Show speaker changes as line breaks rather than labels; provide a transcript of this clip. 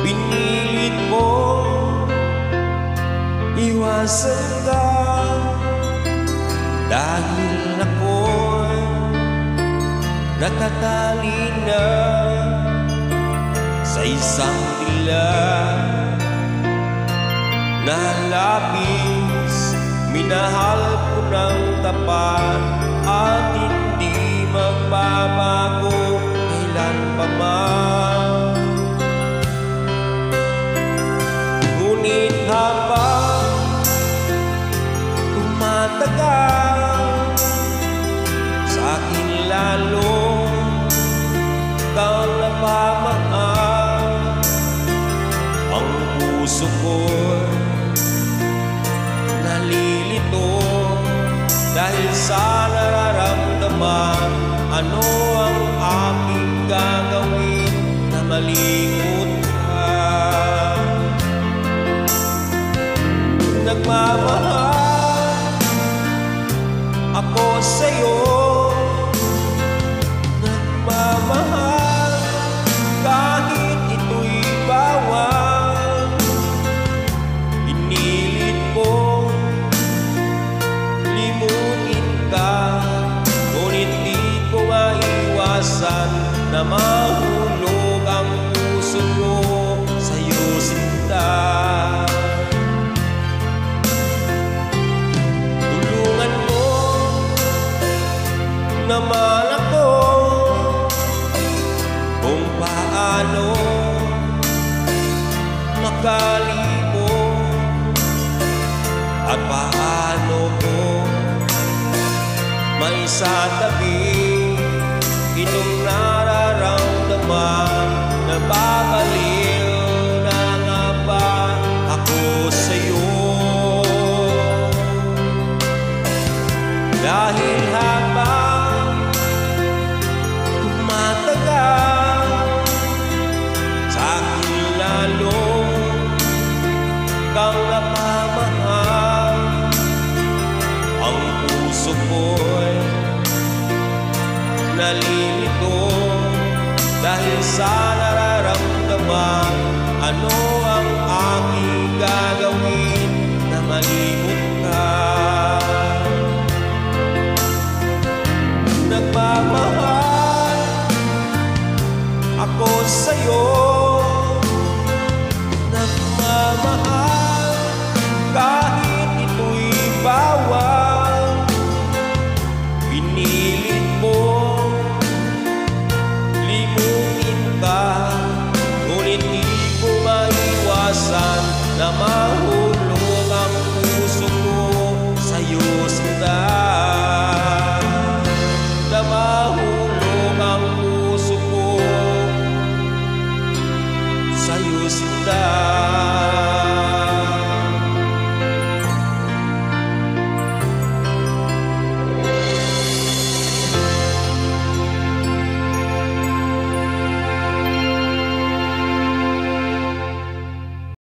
Pinilit mo iwasan ka dahil ako'y natatali na sa isang dilag na labis. Minahal ko ng tapat at hindi magbabago kailan pa man. Ngunit habang tumatagal, sa akin lalo kang napamahal. Ang puso ko'y nalilito dahil sa nararamdaman. Ano ang aking gagawin na malimot ka? Nagmamahal ako sa'yo, nagmamahal kahit ito'y bawal. Pinilit ko limutin ka, ngunit di ko maiwasan na mahulog ang puso ko sa'yo, sinta. Tulungan mo naman ako kung paano makalimot at paano ko maisatabi itong nararamdaman. Nababaliw na nga ba ako sa'yo? Dahil habang tumatagal, sa akin lalo kang napamahal. Ang puso ko'y nalilito dahil sa nararamdaman. Ano ang aking gagawin na malimot ka? Nagmamahal ako sa'yo, nagmamahal kahit ito'y bawal. Pinilit mo limutin ka, ngunit di ko maiwasan na mahulog